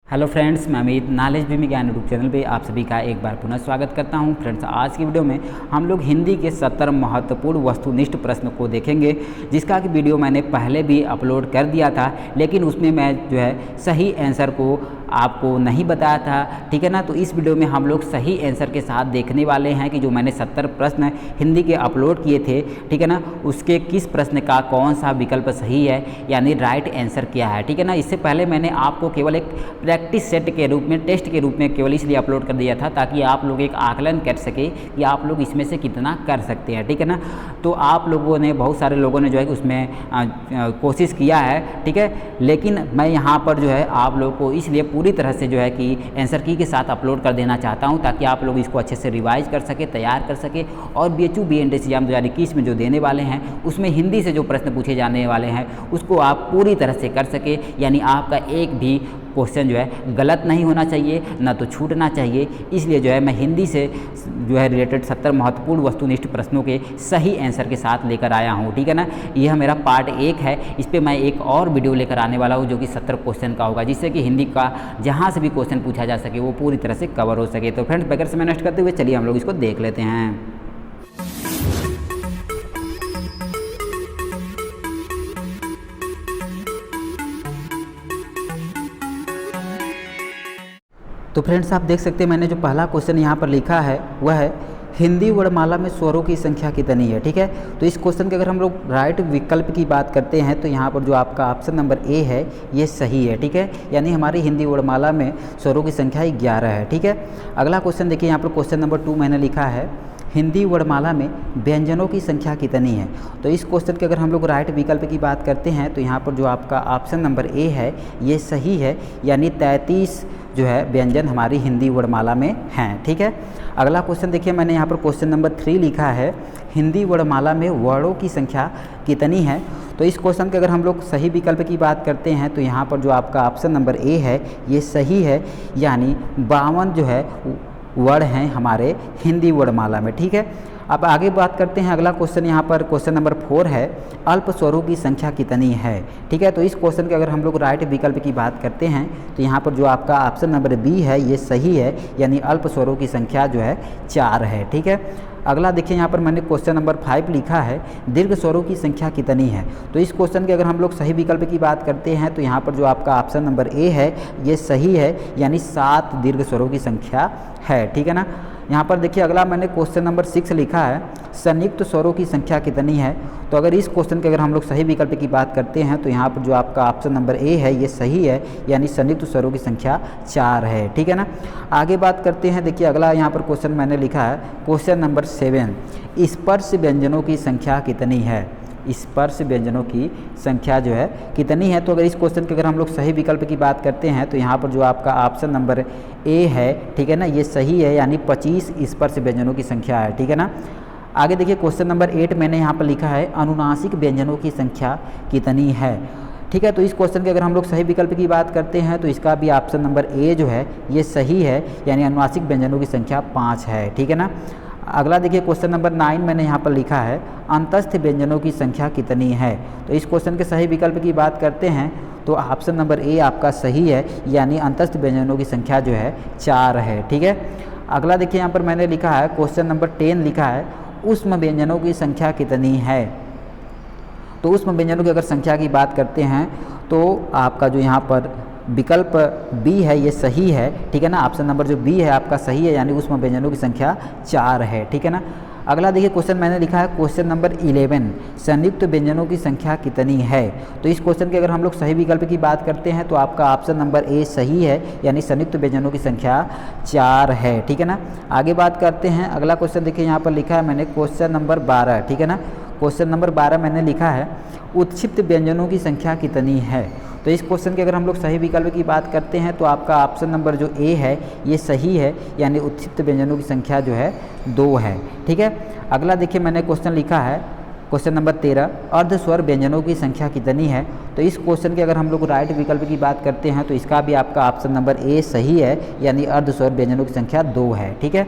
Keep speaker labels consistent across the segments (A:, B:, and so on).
A: Hello friends, मैं Amit knowledge भूमि ज्ञान YouTube channel पे आप सभी का एक बार पुनः स्वागत करता हूं। फ्रेंड्स, आज की वीडियो में हम लोग हिंदी के 70 महत्वपूर्ण वस्तुनिष्ठ प्रश्न को देखेंगे, जिसका कि वीडियो मैंने पहले भी अपलोड कर दिया था, लेकिन उसमें मैं जो है सही आंसर को आपको नहीं बताया था। ठीक है ना। तो इस वीडियो में हम लोग सही आंसर के साथ देखने वाले हैं कि जो मैंने 70 प्रश्न हिंदी के अपलोड किए थे, ठीक है ना, उसके किस प्रश्न का कौन सा विकल्प सही है, यानी राइट आंसर क्या है। ठीक है ना। इससे पहले मैंने आपको केवल एक प्रैक्टिस सेट के रूप में, टेस्ट के रूप में केवल इसलिए अपलोड कर दिया था ताकि आप लोग एक आकलन कर सके कि आप लोग इसमें से कितना कर सकते हैं। ठीक है ना। तो आप लोगों ने, बहुत सारे लोगों ने जो है उसमें कोशिश किया है, ठीक है, लेकिन मैं यहाँ पर जो है आप लोगों को इसलिए पूरी तरह से जो है कि आंसर की के साथ अपलोड कर देना चाहता हूँ ताकि आप लोग इसको अच्छे से रिवाइज कर सके, तैयार कर सके, और BHU BND एग्जाम 2021 में जो देने वाले हैं उसमें हिंदी से जो प्रश्न पूछे जाने वाले हैं उसको आप पूरी तरह से कर सके, यानी आपका एक भी क्वेश्चन जो है गलत नहीं होना चाहिए, ना तो छूटना चाहिए। इसलिए जो है मैं हिंदी से जो है रिलेटेड 70 महत्वपूर्ण वस्तुनिष्ठ प्रश्नों के सही आंसर के साथ लेकर आया हूँ। ठीक है ना। यह मेरा पार्ट 1 है। इस पर मैं एक और वीडियो लेकर आने वाला हूँ जो कि 70 क्वेश्चन का होगा, जिससे कि हिंदी का जहाँ से भी क्वेश्चन पूछा जा सके वो पूरी तरह से कवर हो सके। तो फ्रेंड्स, बगैर समय नष्ट करते हुए चलिए हम लोग इसको देख लेते हैं। तो फ्रेंड्स, आप देख सकते हैं मैंने जो पहला क्वेश्चन यहाँ पर लिखा है वह है हिंदी वर्णमाला में स्वरों की संख्या कितनी है। ठीक है। तो इस क्वेश्चन के अगर हम लोग राइट विकल्प की बात करते हैं तो यहाँ पर जो आपका ऑप्शन नंबर ए है ये सही है। ठीक है। यानी हमारी हिंदी वर्णमाला में स्वरों की संख्या 11 है। ठीक है। अगला क्वेश्चन देखिए, यहाँ पर क्वेश्चन नंबर 2 मैंने लिखा है हिंदी वर्णमाला में व्यंजनों की संख्या कितनी है। तो इस क्वेश्चन के अगर हम लोग राइट विकल्प की बात करते हैं तो यहाँ पर जो आपका ऑप्शन नंबर ए है ये सही है, यानी 33 जो है व्यंजन हमारी हिंदी वर्णमाला में हैं। ठीक है। अगला क्वेश्चन देखिए, मैंने यहाँ पर क्वेश्चन नंबर 3 लिखा है हिंदी वर्णमाला में वर्णों की संख्या कितनी है। तो इस क्वेश्चन के अगर हम लोग सही विकल्प की बात करते हैं तो यहाँ पर जो आपका ऑप्शन नंबर ए है ये सही है, यानी 52 जो है वर्ण हैं हमारे हिंदी वर्णमाला में। ठीक है। अब आगे बात करते हैं, अगला क्वेश्चन यहाँ पर क्वेश्चन नंबर 4 है अल्प स्वरों की संख्या कितनी है। ठीक है। तो इस क्वेश्चन के अगर हम लोग राइट विकल्प की बात करते हैं तो यहाँ पर जो आपका ऑप्शन नंबर बी है ये सही है, यानी अल्प स्वरों की संख्या जो है 4 है। ठीक है। अगला देखिए, यहाँ पर मैंने क्वेश्चन नंबर 5 लिखा है दीर्घ स्वरों की संख्या कितनी है। तो इस क्वेश्चन के अगर हम लोग सही विकल्प की बात करते हैं तो यहाँ पर जो आपका ऑप्शन नंबर ए है ये सही है, यानी 7 दीर्घ स्वरों की संख्या है। ठीक है ना। यहाँ पर देखिए, अगला मैंने क्वेश्चन नंबर 6 लिखा है संयुक्त स्वरों की संख्या कितनी है। तो अगर इस क्वेश्चन के अगर हम लोग सही विकल्प की बात करते हैं तो यहाँ पर जो आपका ऑप्शन नंबर ए है ये सही है, यानी संयुक्त स्वरों की संख्या 4 है। ठीक है ना। आगे बात करते हैं, देखिए अगला यहाँ पर क्वेश्चन मैंने लिखा है क्वेश्चन नंबर 7 स्पर्श व्यंजनों की संख्या कितनी है। स्पर्श व्यंजनों की संख्या जो है कितनी है। तो अगर इस क्वेश्चन के अगर हम लोग सही विकल्प की बात करते हैं तो यहाँ पर जो आपका ऑप्शन नंबर ए है, ठीक है ना, ये सही है, यानी 25 स्पर्श व्यंजनों की संख्या है। ठीक है ना। आगे देखिए, क्वेश्चन नंबर 8 मैंने यहाँ पर लिखा है अनुनासिक व्यंजनों की संख्या कितनी है। ठीक है। तो इस क्वेश्चन के अगर हम लोग सही विकल्प की बात करते हैं तो इसका भी ऑप्शन नंबर ए जो है ये सही है, यानी अनुनासिक व्यंजनों की संख्या 5 है। ठीक है ना। अगला देखिए, क्वेश्चन नंबर 9 मैंने यहाँ पर लिखा है अंतस्थ व्यंजनों की संख्या कितनी है। तो इस क्वेश्चन के सही विकल्प की बात करते हैं तो ऑप्शन नंबर ए आपका सही है, यानी अंतस्थ व्यंजनों की संख्या जो है 4 है। ठीक है। अगला देखिए, यहाँ पर मैंने लिखा है क्वेश्चन नंबर 10 लिखा है ऊष्म व्यंजनों की संख्या कितनी है। तो ऊष्म व्यंजनों की अगर संख्या की बात करते हैं तो आपका जो यहाँ पर विकल्प बी है ये सही है। ठीक है ना। ऑप्शन नंबर जो बी है आपका सही है, यानी ऊष्म व्यंजनों की संख्या 4 है। ठीक है ना। अगला देखिए, क्वेश्चन मैंने लिखा है क्वेश्चन नंबर 11 संयुक्त व्यंजनों की संख्या कितनी है। तो इस क्वेश्चन के अगर हम लोग सही विकल्प की बात करते हैं तो आपका ऑप्शन नंबर ए सही है, यानी संयुक्त व्यंजनों की संख्या 4 है। ठीक है ना। आगे बात करते हैं, अगला क्वेश्चन देखिए यहाँ पर लिखा है मैंने क्वेश्चन नंबर 12। ठीक है ना। क्वेश्चन नंबर 12 मैंने लिखा है उत्क्षिप्त व्यंजनों की संख्या कितनी है। तो इस क्वेश्चन के अगर हम लोग सही विकल्प की बात करते हैं तो आपका ऑप्शन नंबर जो ए है ये सही है, यानी उत्क्षिप्त व्यंजनों की संख्या जो है 2 है। ठीक है। अगला देखिए, मैंने क्वेश्चन लिखा है क्वेश्चन नंबर 13 अर्धस्वर व्यंजनों की संख्या कितनी है। तो इस क्वेश्चन के अगर हम लोग राइट विकल्प की बात करते हैं तो इसका भी आपका ऑप्शन नंबर ए सही है, यानी अर्धस्वर व्यंजनों की संख्या 2 है। ठीक है।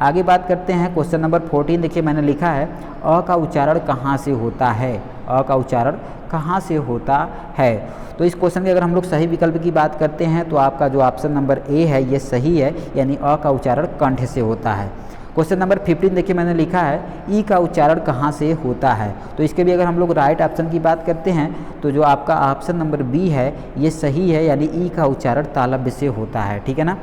A: आगे बात करते हैं, क्वेश्चन नंबर 14 देखिए मैंने लिखा है अ का उच्चारण कहाँ से होता है। अ का उच्चारण कहाँ से होता है। तो इस क्वेश्चन के अगर हम लोग सही विकल्प की बात करते हैं तो आपका जो ऑप्शन नंबर ए है ये सही है, यानी अ का उच्चारण कंठ से होता है। क्वेश्चन नंबर 15 देखिए मैंने लिखा है ई का उच्चारण कहाँ से होता है। तो इसके भी अगर हम लोग राइट ऑप्शन की बात करते हैं तो जो आपका ऑप्शन नंबर बी है ये सही है, यानी ई का उच्चारण तालव्य से होता है, ठीक है ना।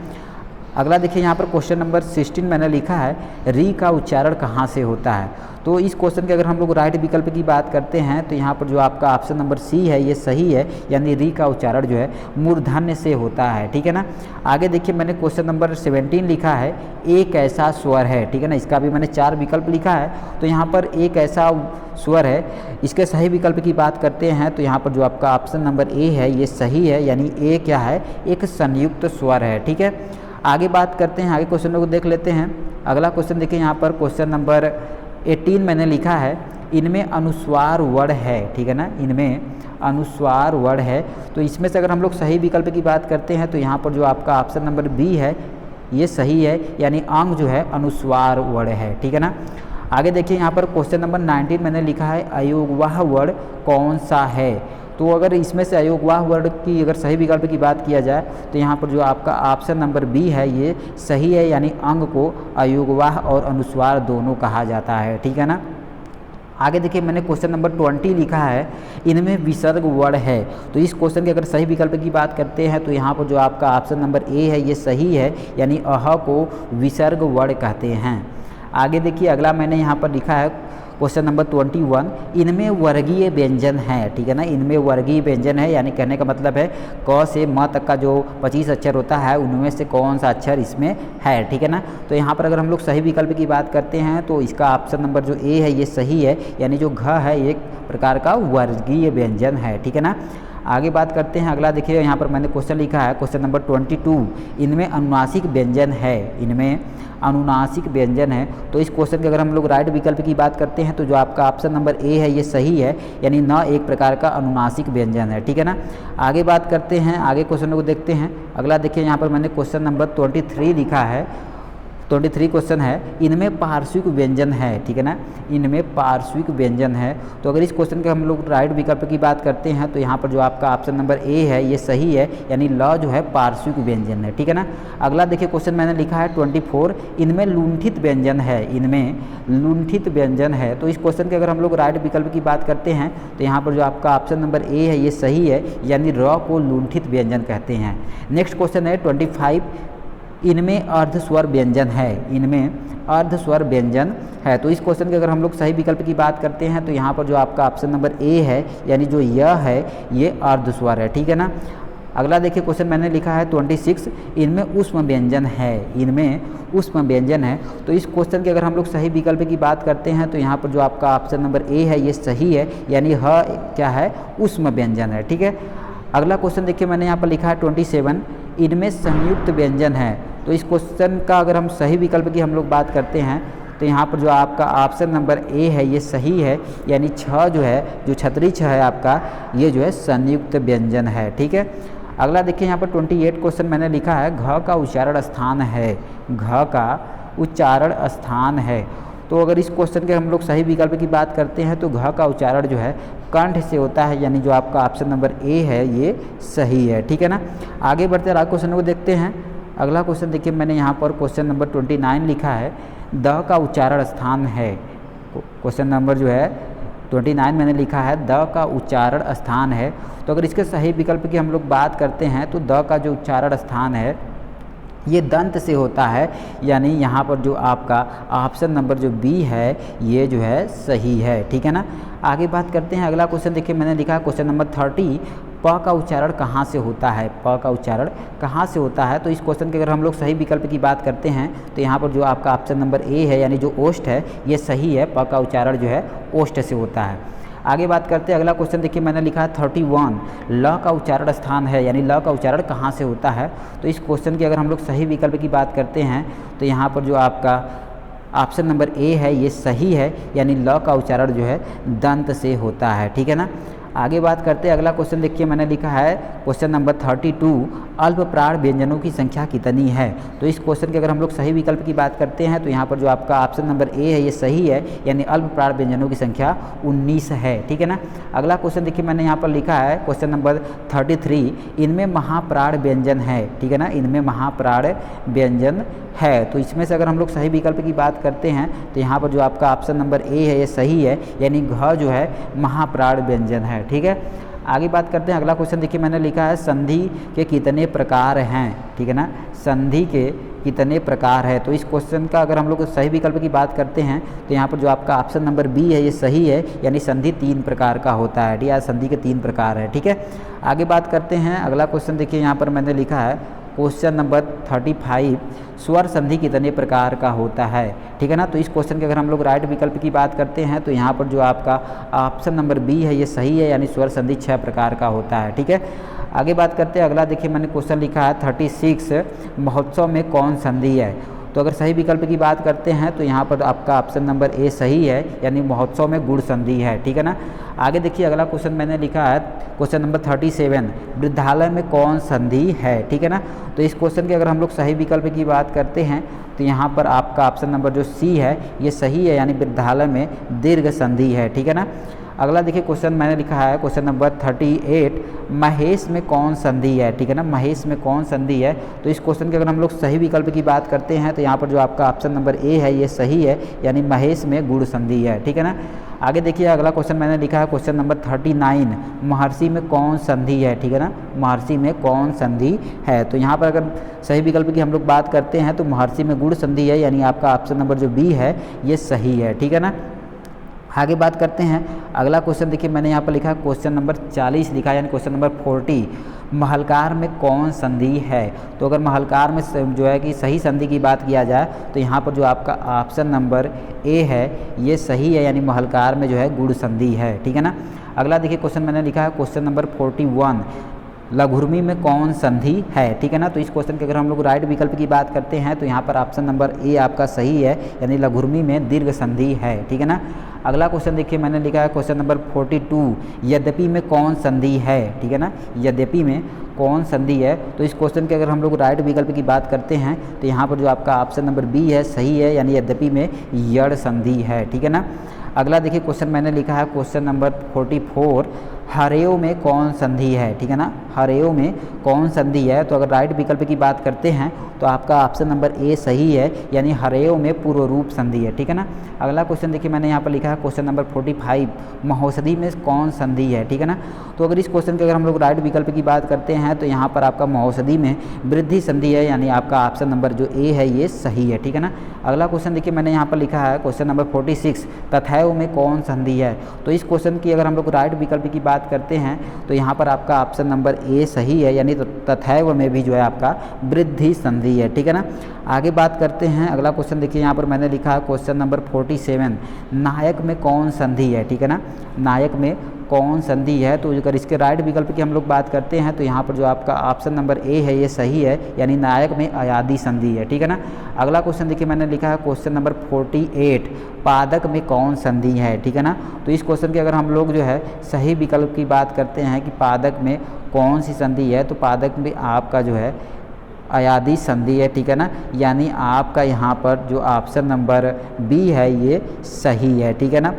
A: अगला देखिए यहाँ पर क्वेश्चन नंबर 16 मैंने लिखा है री का उच्चारण कहाँ से होता है। तो इस क्वेश्चन के अगर हम लोग राइट विकल्प की बात करते हैं तो यहाँ पर जो आपका ऑप्शन नंबर सी है ये सही है, यानी री का उच्चारण जो है मूर्धन्य से होता है, ठीक है ना। आगे देखिए मैंने क्वेश्चन नंबर 17 लिखा है एक ऐसा स्वर है, ठीक है ना। इसका भी मैंने 4 विकल्प लिखा है, तो यहाँ पर एक ऐसा स्वर है, इसके सही विकल्प की बात करते हैं तो यहाँ पर जो आपका ऑप्शन नंबर ए है ये सही है, यानी ए क्या है, एक संयुक्त स्वर है, ठीक है। आगे बात करते हैं, आगे क्वेश्चनों को देख लेते हैं। अगला क्वेश्चन देखिए यहाँ पर क्वेश्चन नंबर 18 मैंने लिखा है इनमें अनुस्वार वर्ण है, ठीक है ना, इनमें अनुस्वार वर्ण है। तो इसमें से अगर हम लोग सही विकल्प की बात करते हैं तो यहाँ पर जो आपका ऑप्शन नंबर बी है ये सही है, यानी अंग जो है अनुस्वार वर्ण है, ठीक है ना। आगे देखिए यहाँ पर क्वेश्चन नंबर 19 मैंने लिखा है अयोगवाह वर्ण कौन सा है। तो अगर इसमें से अयोगवाह वर्ण की अगर सही विकल्प की बात किया जाए तो यहाँ पर जो आपका ऑप्शन नंबर बी है ये सही है, यानी अंग को अयोगवाह और अनुस्वार दोनों कहा जाता है, ठीक है ना। आगे देखिए मैंने क्वेश्चन नंबर 20 लिखा है इनमें विसर्ग वर्ण है। तो इस क्वेश्चन के अगर सही विकल्प की बात करते हैं तो यहाँ पर जो आपका ऑप्शन नंबर ए है ये सही है, यानी अह को विसर्ग वर्ण कहते हैं। आगे देखिए अगला मैंने यहाँ पर लिखा है क्वेश्चन नंबर 21 इनमें वर्गीय व्यंजन है, ठीक है ना। इनमें वर्गीय व्यंजन है, यानी कहने का मतलब है क से म तक का जो 25 अक्षर होता है उनमें से कौन सा अक्षर इसमें है, ठीक है ना। तो यहाँ पर अगर हम लोग सही विकल्प की बात करते हैं तो इसका ऑप्शन नंबर जो ए है ये सही है, यानी जो घ है एक प्रकार का वर्गीय व्यंजन है, ठीक है ना। आगे बात करते हैं, अगला देखिए यहाँ पर मैंने क्वेश्चन लिखा है क्वेश्चन नंबर 22 इनमें अनुनासिक व्यंजन है, इनमें अनुनासिक व्यंजन है। तो इस क्वेश्चन के अगर हम लोग राइट विकल्प की बात करते हैं तो जो आपका ऑप्शन नंबर ए है ये सही है, यानी न एक प्रकार का अनुनासिक व्यंजन है, ठीक है ना। आगे बात करते हैं, आगे क्वेश्चन को देखते हैं। अगला देखिए यहाँ पर मैंने क्वेश्चन नंबर 23 लिखा है, 23 क्वेश्चन है इनमें पार्श्विक व्यंजन है, ठीक है ना, इनमें पार्श्विक व्यंजन है। तो अगर इस क्वेश्चन के हम लोग राइट विकल्प की बात करते हैं तो यहाँ पर जो आपका ऑप्शन नंबर ए है ये सही है, यानी ल जो है पार्श्विक व्यंजन है, ठीक है ना। अगला देखिए क्वेश्चन मैंने लिखा है 24 इनमें लुंठित व्यंजन है, इनमें लुंठित व्यंजन है। तो इस क्वेश्चन के अगर हम लोग राइट विकल्प की बात करते हैं तो यहाँ पर जो आपका ऑप्शन नंबर ए है ये सही है, यानी र को लुंठित व्यंजन कहते हैं। नेक्स्ट क्वेश्चन है 25 इनमें अर्धस्वर व्यंजन है, इनमें अर्धस्वर व्यंजन है। तो इस क्वेश्चन के अगर हम लोग सही विकल्प की बात करते हैं तो यहाँ पर जो आपका ऑप्शन नंबर ए है, यानी जो यह है ये अर्धस्वर है, ठीक है ना। अगला देखिए क्वेश्चन मैंने लिखा है 26 इनमें ऊष्म व्यंजन है, इनमें ऊष्म व्यंजन है। तो इस क्वेश्चन के अगर हम लोग सही विकल्प की बात करते हैं तो यहाँ पर जो आपका ऑप्शन नंबर ए है ये सही है, यानी ह क्या है, ऊष्म व्यंजन है, ठीक है। अगला क्वेश्चन देखिए मैंने यहाँ पर लिखा है 27 इनमें संयुक्त व्यंजन है। तो इस क्वेश्चन का अगर हम सही विकल्प की हम लोग बात करते हैं तो यहाँ पर जो आपका ऑप्शन नंबर ए है ये सही है, यानी छ जो है, जो छतरी छ है आपका, ये जो है संयुक्त व्यंजन है, ठीक है। अगला देखिए यहाँ पर 28 क्वेश्चन मैंने लिखा है घ का उच्चारण स्थान है, घ का उच्चारण स्थान है। तो अगर इस क्वेश्चन के हम लोग सही विकल्प की बात करते हैं तो घ का उच्चारण जो है कंठ से होता है, यानी जो आपका ऑप्शन नंबर ए है ये सही है, ठीक है ना। आगे बढ़ते हैं, क्वेश्चन को देखते हैं। अगला क्वेश्चन देखिए मैंने यहाँ पर क्वेश्चन नंबर 29 लिखा है द का उच्चारण स्थान है। क्वेश्चन नंबर जो है 29 मैंने लिखा है द का उच्चारण स्थान है। तो अगर इसके सही विकल्प की हम लोग बात करते हैं तो द का जो उच्चारण स्थान है ये दंत से होता है, यानी यहाँ पर जो आपका ऑप्शन नंबर जो बी है ये जो है सही है, ठीक है ना। आगे बात करते हैं, अगला क्वेश्चन देखिए मैंने लिखा है क्वेश्चन नंबर 30 प का उच्चारण कहाँ से होता है, प का उच्चारण कहाँ से होता है। तो इस क्वेश्चन के अगर हम लोग सही विकल्प की बात करते हैं तो यहाँ पर जो आपका ऑप्शन नंबर ए है, यानी जो ओष्ठ है ये सही है, प का उच्चारण जो है ओष्ठ से होता है। आगे बात करते हैं, अगला क्वेश्चन देखिए मैंने लिखा है 31 ल का उच्चारण स्थान है, यानी ल का उच्चारण कहाँ से होता है। तो इस क्वेश्चन की अगर हम लोग सही विकल्प की बात करते हैं तो यहाँ पर जो आपका ऑप्शन नंबर ए है ये सही है, यानी ल का उच्चारण जो है दंत से होता है, ठीक है ना। आगे बात करते हैं, अगला क्वेश्चन देखिए मैंने लिखा है क्वेश्चन नंबर 32, अल्प प्राण व्यंजनों की संख्या कितनी है। तो इस क्वेश्चन के अगर हम लोग सही विकल्प की बात करते हैं तो यहाँ पर जो आपका ऑप्शन नंबर ए है ये सही है, यानी अल्प प्राण व्यंजनों की संख्या 19 है, ठीक है ना। अगला क्वेश्चन देखिए मैंने यहाँ पर लिखा है क्वेश्चन नंबर 33, इनमें महाप्राण व्यंजन है, ठीक है ना, इनमें महाप्राण व्यंजन है। तो इसमें से अगर हम लोग सही विकल्प की बात करते हैं तो यहाँ पर जो आपका ऑप्शन नंबर ए है ये सही है, यानी घ जो है महाप्राण व्यंजन है, ठीक है। आगे बात करते हैं, अगला क्वेश्चन देखिए मैंने लिखा है संधि के कितने प्रकार हैं, ठीक है ना, संधि के कितने प्रकार है। तो इस क्वेश्चन का अगर हम लोग सही विकल्प की बात करते हैं तो यहाँ पर जो आपका ऑप्शन नंबर बी है ये सही है, यानी संधि 3 प्रकार का होता है, ठीक है, संधि के 3 प्रकार है, ठीक है। आगे बात करते हैं, अगला क्वेश्चन देखिए यहाँ पर मैंने लिखा है क्वेश्चन नंबर 35, स्वर संधि कितने प्रकार का होता है, ठीक है ना। तो इस क्वेश्चन के अगर हम लोग राइट विकल्प की बात करते हैं तो यहाँ पर जो आपका ऑप्शन नंबर बी है ये सही है, यानी स्वर संधि 6 प्रकार का होता है, ठीक है। आगे बात करते हैं, अगला देखिए मैंने क्वेश्चन लिखा है 36, महोत्सव में कौन संधि है। तो अगर सही विकल्प की बात करते हैं तो यहाँ पर आपका ऑप्शन नंबर ए सही है, यानी महोत्सव में गुण संधि है, ठीक है ना। आगे देखिए अगला क्वेश्चन मैंने लिखा है क्वेश्चन नंबर 37, वृद्धालय में कौन संधि है, ठीक है ना। तो इस क्वेश्चन के अगर हम लोग सही विकल्प की बात करते हैं तो यहाँ पर आपका ऑप्शन नंबर जो सी है ये सही है, यानी वृद्धालय में दीर्घ संधि है, ठीक है ना। अगला देखिए क्वेश्चन मैंने लिखा है क्वेश्चन नंबर 38, महेश में कौन संधि है, ठीक है ना, महेश में कौन संधि है। तो इस क्वेश्चन के अगर हम लोग सही विकल्प की बात करते हैं तो यहाँ पर जो आपका ऑप्शन नंबर ए है ये सही है, यानी महेश में गुण संधि है, ठीक है ना। आगे देखिए अगला क्वेश्चन मैंने लिखा है क्वेश्चन नंबर 39, महर्षि में कौन संधि है, ठीक है ना, महर्षि में कौन संधि है। तो यहाँ पर अगर सही विकल्प की हम लोग बात करते हैं तो महर्षि में गुण संधि है, यानी आपका ऑप्शन नंबर जो बी है ये सही है, ठीक है ना। आगे बात करते हैं, अगला क्वेश्चन देखिए मैंने यहाँ पर लिखा है क्वेश्चन नंबर 40 लिखा है, यानी क्वेश्चन नंबर 40, महलकार में कौन संधि है। तो अगर महलकार में जो है कि सही संधि की बात किया जाए तो यहाँ पर जो आपका ऑप्शन नंबर ए है ये सही है, यानी महलकार में जो है गुण संधि है, ठीक है ना। अगला देखिए क्वेश्चन मैंने लिखा है क्वेश्चन नंबर 41, लघुर्मी में कौन संधि है, ठीक है ना। तो इस क्वेश्चन के अगर हम लोग राइट विकल्प की बात करते हैं तो यहाँ पर ऑप्शन नंबर ए आपका सही है, यानी लघुर्मी में दीर्घ संधि है, ठीक है ना। अगला क्वेश्चन देखिए मैंने लिखा है क्वेश्चन नंबर 42, यद्यपि में कौन संधि है, ठीक है ना, यद्यपि में कौन संधि है। तो इस क्वेश्चन के अगर हम लोग राइट विकल्प की बात करते हैं तो यहाँ पर जो आपका ऑप्शन नंबर बी है सही है, यानी यद्यपि में यड़ संधि है, ठीक है ना। अगला देखिए क्वेश्चन मैंने लिखा है क्वेश्चन नंबर 44, हरेव में कौन संधि है, ठीक है ना, हरेव में कौन संधि है। तो अगर राइट विकल्प की बात करते हैं तो आपका ऑप्शन नंबर ए सही है, यानी हरेव में पूर्व रूप संधि है, ठीक है ना। अगला क्वेश्चन देखिए मैंने यहाँ पर लिखा है क्वेश्चन नंबर 45, महौषधि में कौन संधि है, ठीक है ना। तो अगर इस क्वेश्चन के अगर हम लोग राइट विकल्प की बात करते हैं तो यहाँ पर आपका महौषधि में वृद्धि संधि है, यानी आपका ऑप्शन नंबर जो ए है ये सही है, ठीक है ना। अगला क्वेश्चन देखिए मैंने यहाँ पर लिखा है क्वेश्चन नंबर 46, तथैव में कौन संधि है। तो इस क्वेश्चन की अगर हम लोग राइट विकल्प की बात करते हैं तो यहाँ पर आपका ऑप्शन नंबर ए सही है, यानी तथैव में भी जो है आपका वृद्धि संधि है, ठीक है ना। आगे बात करते हैं, अगला क्वेश्चन देखिए यहाँ पर मैंने लिखा है क्वेश्चन नंबर 47, नायक में कौन संधि है, ठीक है ना, नायक में कौन संधि है। तो अगर इसके राइट विकल्प की हम लोग बात करते हैं तो यहाँ पर जो आपका ऑप्शन नंबर ए है ये सही है, यानी नायक में अयादी संधि है, ठीक है ना। अगला क्वेश्चन देखिए मैंने लिखा है क्वेश्चन नंबर 48, पादक में कौन संधि है, ठीक है ना। तो इस क्वेश्चन के अगर हम लोग जो है सही विकल्प की बात करते हैं कि पादक में कौन सी संधि है, तो पादक में आपका जो है अयादी संधि है, ठीक है ना, यानी आपका यहाँ पर जो ऑप्शन नंबर बी है ये सही है, ठीक है ना।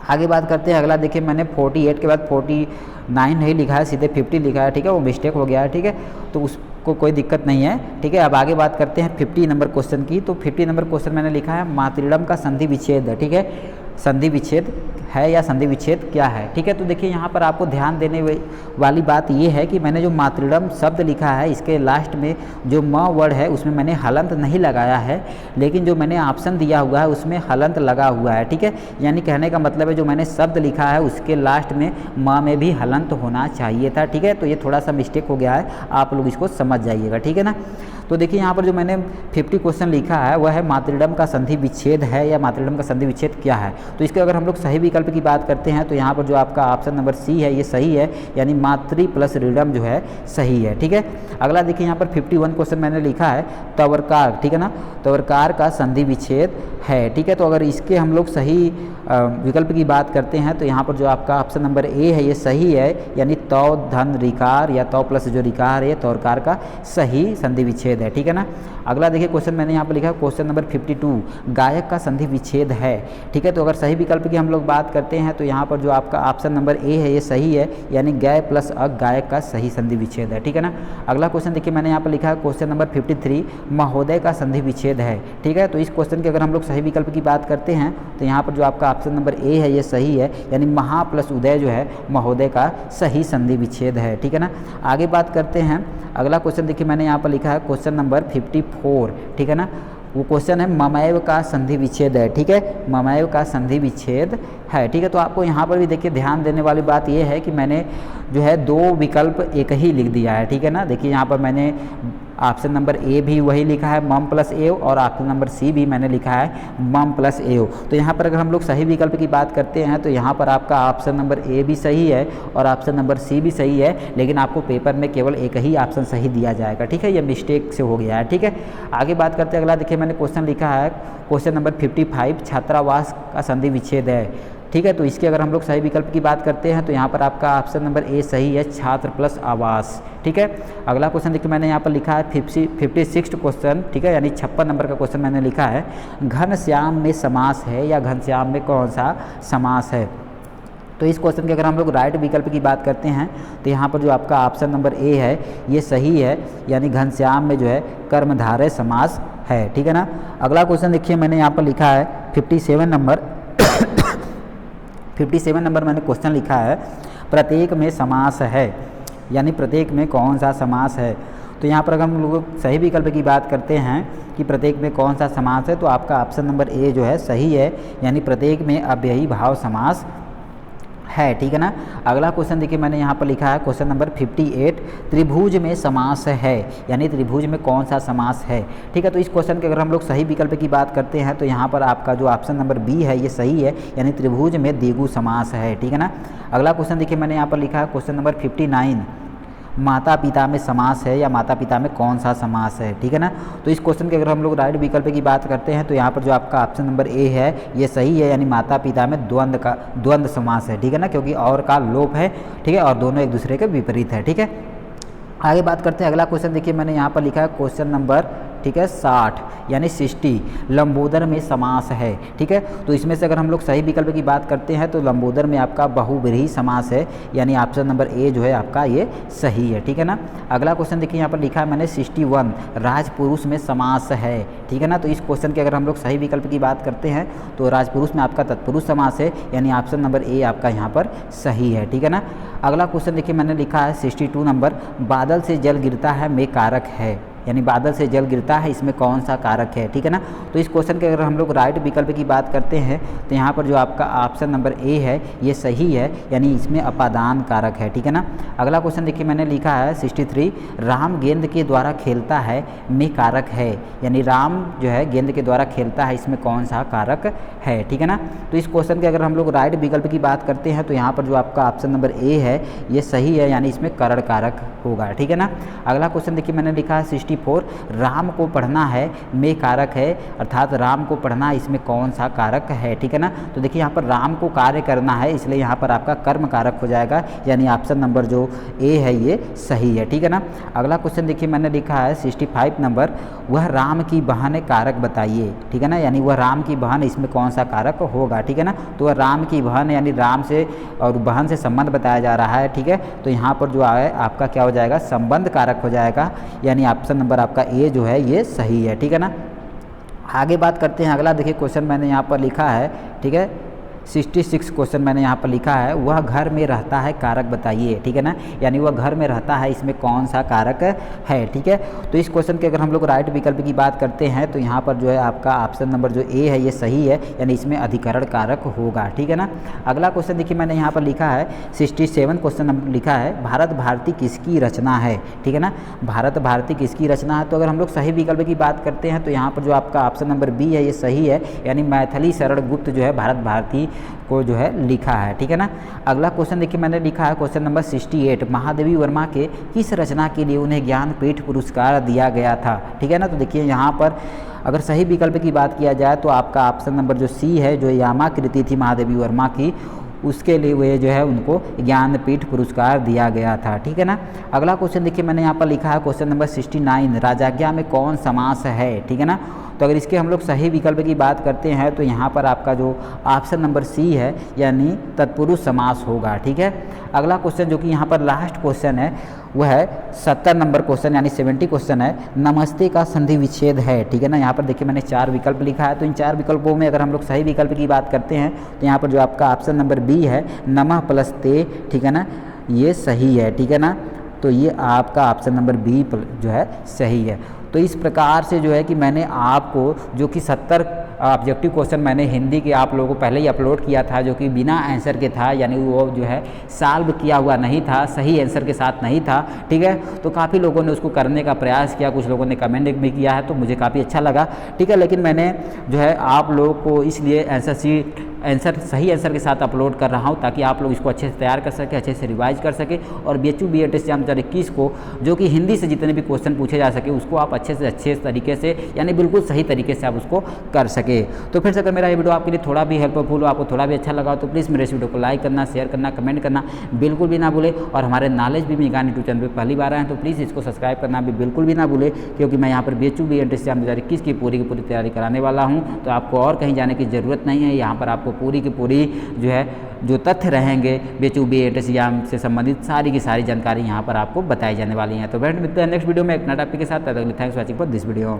A: आगे बात करते हैं, अगला देखिए मैंने 48 के बाद 49 नहीं लिखा है, सीधे 50 लिखा है, ठीक है, वो मिस्टेक हो गया है, ठीक है, तो उसको कोई दिक्कत नहीं है, ठीक है। अब आगे बात करते हैं 50 नंबर क्वेश्चन की। तो 50 नंबर क्वेश्चन मैंने लिखा है मातृडम का संधि विच्छेद है, ठीक है, संधि विच्छेद है या संधि विच्छेद क्या है, ठीक है। तो देखिए यहाँ पर आपको ध्यान देने वाली बात ये है कि मैंने जो मातृडम शब्द लिखा है इसके लास्ट में जो म वर्ड है उसमें मैंने हलंत नहीं लगाया है, लेकिन जो मैंने ऑप्शन दिया हुआ है उसमें हलंत लगा हुआ है, ठीक है। यानी कहने का मतलब है जो मैंने शब्द लिखा है उसके लास्ट में म में भी हलंत होना चाहिए था, ठीक है। तो ये थोड़ा सा मिस्टेक हो गया है, आप लोग इसको समझ जाइएगा, ठीक है ना। तो देखिए यहाँ पर जो मैंने 50 क्वेश्चन लिखा है वह है मातृडम का संधि विच्छेद है या मातृडम का संधि विच्छेद क्या है। तो इसके अगर हम लोग सही विकल्प की बात करते हैं तो यहाँ पर जो आपका ऑप्शन नंबर सी है ये सही है, यानी मातृ प्लस रीडम जो है सही है। ठीक है, अगला देखिए यहाँ पर 51 क्वेश्चन मैंने लिखा है तवर्कार, ठीक है ना, तवर्कार का संधि विच्छेद है। ठीक है, तो अगर इसके हम लोग सही विकल्प की बात करते हैं तो यहाँ पर जो आपका ऑप्शन नंबर ए है ये सही है, यानी तौ धन रिकार या तौ प्लस जो रिकार है तौरकार का सही संधि विच्छेद है। ठीक है ना, अगला देखिए क्वेश्चन मैंने यहाँ पर लिखा है क्वेश्चन नंबर 52 गायक का संधि विच्छेद है। ठीक है, तो अगर सही विकल्प की हम लोग बात करते हैं तो यहाँ पर जो आपका ऑप्शन नंबर ए है ये सही है, यानी गय प्लस गायक का सही संधि विच्छेद है। ठीक है ना, अगला क्वेश्चन देखिए मैंने यहाँ पर लिखा है क्वेश्चन नंबर 53 महोदय का संधि विच्छेद है। ठीक है, तो इस क्वेश्चन के अगर हम लोग सही विकल्प की बात करते हैं तो यहाँ पर जो आपका ऑप्शन नंबर ए है ये सही है, यानी महा प्लस उदय जो है महोदय का सही संधि विच्छेद है। ठीक है ना, आगे बात करते हैं अगला क्वेश्चन देखिए मैंने यहाँ पर लिखा है क्वेश्चन नंबर 54। ठीक है ना, वो क्वेश्चन है ममैव का संधि विच्छेद है। ठीक है, ममैव का संधि विच्छेद है। ठीक है, तो आपको यहाँ पर भी देखिए ध्यान देने वाली बात ये है कि मैंने जो है दो विकल्प एक ही लिख दिया है। ठीक है ना, देखिए यहाँ पर मैंने ऑप्शन नंबर ए भी वही लिखा है मम प्लस एव, और ऑप्शन नंबर सी भी मैंने लिखा है मम प्लस एव। तो यहाँ पर अगर हम लोग सही विकल्प की बात करते हैं तो यहाँ पर आपका ऑप्शन नंबर ए भी सही है और ऑप्शन नंबर सी भी सही है, लेकिन आपको पेपर में केवल एक ही ऑप्शन सही दिया जाएगा। ठीक है, ये मिस्टेक से हो गया है। ठीक है, आगे बात करते हैं अगला देखिए मैंने क्वेश्चन लिखा है क्वेश्चन नंबर 55 छात्रावास का संधि विच्छेद है। ठीक है, तो इसके अगर हम लोग सही विकल्प की बात करते हैं तो यहाँ पर आपका ऑप्शन नंबर ए सही है, छात्र प्लस आवास। ठीक है, अगला क्वेश्चन देखिए मैंने यहाँ पर लिखा है 56 क्वेश्चन। ठीक है, यानी 56 नंबर का क्वेश्चन मैंने लिखा है घनश्याम में समास है या घनश्याम में कौन सा समास है। तो इस क्वेश्चन के अगर हम लोग राइट विकल्प की बात करते हैं तो यहाँ पर जो आपका ऑप्शन नंबर ए है ये सही है, यानी घनश्याम में जो है कर्मधारय समास है। ठीक है ना, अगला क्वेश्चन देखिए मैंने यहाँ पर लिखा है 57 नंबर मैंने क्वेश्चन लिखा है प्रत्येक में समास है, यानी प्रत्येक में कौन सा समास है। तो यहाँ पर अगर हम लोग सही विकल्प की बात करते हैं कि प्रत्येक में कौन सा समास है तो आपका ऑप्शन नंबर ए जो है सही है, यानी प्रत्येक में अव्ययी भाव समास है। ठीक है ना, अगला क्वेश्चन देखिए मैंने यहाँ पर लिखा है क्वेश्चन नंबर 58 त्रिभुज में समास है, यानी त्रिभुज में कौन सा समास है। ठीक है, तो इस क्वेश्चन के अगर हम लोग सही विकल्प की बात करते हैं तो यहाँ पर आपका जो ऑप्शन नंबर बी है ये सही है, यानी त्रिभुज में द्विगु समास है। ठीक है ना, अगला क्वेश्चन देखिए मैंने यहाँ पर लिखा है क्वेश्चन नंबर 59 माता पिता में समास है या माता पिता में कौन सा समास है। ठीक है ना, तो इस क्वेश्चन के अगर हम लोग राइट विकल्प की बात करते हैं तो यहाँ पर जो आपका ऑप्शन नंबर ए है ये सही है, यानी माता पिता में द्वंद्व समास है। ठीक है ना, क्योंकि और का लोप है। ठीक है, और दोनों एक दूसरे के विपरीत है। ठीक है, आगे बात करते हैं अगला क्वेश्चन देखिए मैंने यहाँ पर लिखा है क्वेश्चन नंबर 60 यानी 60 लंबोदर में समास है। ठीक है, तो इसमें से अगर हम लोग सही विकल्प की बात करते हैं तो लंबोदर में आपका बहुव्रीहि समास है, यानी ऑप्शन नंबर ए जो है आपका ये सही है। ठीक है ना, अगला क्वेश्चन देखिए यहाँ पर लिखा है मैंने 61 राजपुरुष में समास है। ठीक है ना, तो इस क्वेश्चन के अगर हम लोग सही विकल्प की बात करते हैं तो राजपुरुष में आपका तत्पुरुष समास है, यानी ऑप्शन नंबर ए आपका यहाँ पर सही है। ठीक है ना, अगला क्वेश्चन देखिए मैंने लिखा है 62 नंबर बादल से जल गिरता है में कारक है, यानी बादल से जल गिरता है इसमें कौन सा कारक है। ठीक है ना, तो इस क्वेश्चन के अगर हम लोग राइट विकल्प की बात करते हैं तो यहाँ पर जो आपका ऑप्शन नंबर ए है ये सही है, यानी इसमें अपादान कारक है। ठीक है ना, अगला क्वेश्चन देखिए मैंने लिखा है 63 राम गेंद के द्वारा खेलता है में कारक है, यानी राम जो है गेंद के द्वारा खेलता है इसमें कौन सा कारक है। ठीक है ना, तो इस क्वेश्चन के अगर हम लोग राइट विकल्प की बात करते हैं तो यहाँ पर जो आपका ऑप्शन नंबर ए है ये सही है, यानी इसमें करण कारक होगा। ठीक है ना, अगला क्वेश्चन देखिए मैंने लिखा है 64 राम को पढ़ना है में कारक है, अर्थात राम को पढ़ना इसमें कौन सा कारक है। ठीक है ना, तो देखिए यहाँ पर राम को कार्य करना है इसलिए यहाँ पर आपका कर्म कारक हो जाएगा, यानी ऑप्शन नंबर जो ए है ये सही है। ठीक है ना, अगला क्वेश्चन देखिए मैंने लिखा है 65 नंबर वह राम की बहन कारक बताइए। ठीक है ना, यानी वह राम की बहन इसमें कौन सा कारक होगा। ठीक है ना, तो वह राम की बहन यानी राम से और बहन से संबंध बताया जा रहा है। ठीक है, तो यहाँ पर जो है आपका क्या हो जाएगा संबंध कारक हो जाएगा, यानी ऑप्शन नंबर आपका ए जो है ये सही है। ठीक है ना, आगे बात करते हैं अगला देखिए क्वेश्चन मैंने यहाँ पर लिखा है। ठीक है, 66 क्वेश्चन मैंने यहाँ पर लिखा है, वह घर में रहता है कारक बताइए, ठीक है ना, यानी वह घर में रहता है, इसमें कौन सा कारक है, ठीक है। तो इस क्वेश्चन के अगर हम लोग राइट विकल्प की बात करते हैं तो यहाँ पर जो है आपका ऑप्शन नंबर जो ए है ये सही है, यानी इसमें अधिकरण कारक होगा, ठीक है ना। अगला क्वेश्चन देखिए मैंने यहाँ पर लिखा है 67 क्वेश्चन लिखा है, भारत भारती किसकी रचना है, ठीक है ना, भारत भारती किसकी रचना है। तो अगर हम लोग सही विकल्प की बात करते हैं तो यहाँ पर जो आपका ऑप्शन नंबर बी है ये सही है, यानी मैथिली शरण गुप्त जो है भारत भारती को जो है लिखा है, ठीक है ना। अगला क्वेश्चन देखिए मैंने लिखा है क्वेश्चन नंबर 68, महादेवी वर्मा के किस रचना के लिए उन्हें ज्ञानपीठ पुरस्कार दिया गया था, ठीक है ना। तो देखिए यहाँ पर अगर सही विकल्प की बात किया जाए तो आपका ऑप्शन नंबर जो सी है, जो यामा कृति थी महादेवी वर्मा की, उसके लिए वे जो है उनको ज्ञानपीठ पुरस्कार दिया गया था, ठीक है ना। अगला क्वेश्चन देखिए मैंने यहाँ पर लिखा है क्वेश्चन नंबर 69, राजाज्ञा में कौन समास है, ठीक है ना। तो अगर इसके हम लोग सही विकल्प की बात करते हैं तो यहाँ पर आपका जो ऑप्शन नंबर सी है, यानी तत्पुरुष समास होगा, ठीक है। अगला क्वेश्चन जो कि यहाँ पर लास्ट क्वेश्चन है वह है 70 नंबर क्वेश्चन, यानी 70 क्वेश्चन है, नमस्ते का संधि विच्छेद है, ठीक है ना। यहाँ पर देखिए मैंने 4 विकल्प लिखा है, तो इन 4 विकल्पों में अगर हम लोग सही विकल्प की बात करते हैं तो यहाँ पर जो आपका ऑप्शन नंबर बी है, नमः प्लस ते, ठीक है ना, ये सही है, ठीक है ना। तो ये आपका ऑप्शन नंबर बी जो है सही है। तो इस प्रकार से जो है कि मैंने आपको जो कि 70 ऑब्जेक्टिव क्वेश्चन मैंने हिंदी के आप लोगों को पहले ही अपलोड किया था, जो कि बिना आंसर के था, यानी वो जो है सॉल्व किया हुआ नहीं था, सही आंसर के साथ नहीं था, ठीक है। तो काफ़ी लोगों ने उसको करने का प्रयास किया, कुछ लोगों ने कमेंट भी किया है, तो मुझे काफ़ी अच्छा लगा, ठीक है। लेकिन मैंने जो है आप लोगों को इसलिए आंसर सही आंसर के साथ अपलोड कर रहा हूँ ताकि आप लोग इसको अच्छे से तैयार कर सके, अच्छे से रिवाइज कर सके, और BHU BED एग्जाम 2021 को जो कि हिंदी से जितने भी क्वेश्चन पूछे जा सके उसको आप अच्छे तरीके से, यानी बिल्कुल सही तरीके से आप उसको कर सके। तो फिर से अगर मेरा ये वीडियो आपके लिए थोड़ा भी हेल्पफुल हो, आपको थोड़ा भी अच्छा लगा तो प्लीज़ मेरे इस वीडियो को लाइक करना, शेयर करना, कमेंट करना बिल्कुल भी ना भूले, और हमारे नॉलेज भी ज्ञान यूट्यूब चैनल पर पहली बार आए हैं तो प्लीज़ इसको सब्सक्राइब करना भी बिल्कुल भी ना भूले, क्योंकि मैं यहाँ पर BHU BED एग्जाम 2021 की पूरी तैयारी कराने वाला हूँ। तो आपको और कहीं जाने की ज़रूरत नहीं है, यहाँ पर आपको पूरी की पूरी जो है जो तथ्य रहेंगे BHU BED एग्जाम से संबंधित सारी की सारी जानकारी यहाँ पर आपको बताई जाने वाली है। तो फ्रेंड मिलते हैं नेक्स्ट वीडियो में एक नए टॉपिक के साथ, तब तक thanks for watching for this video.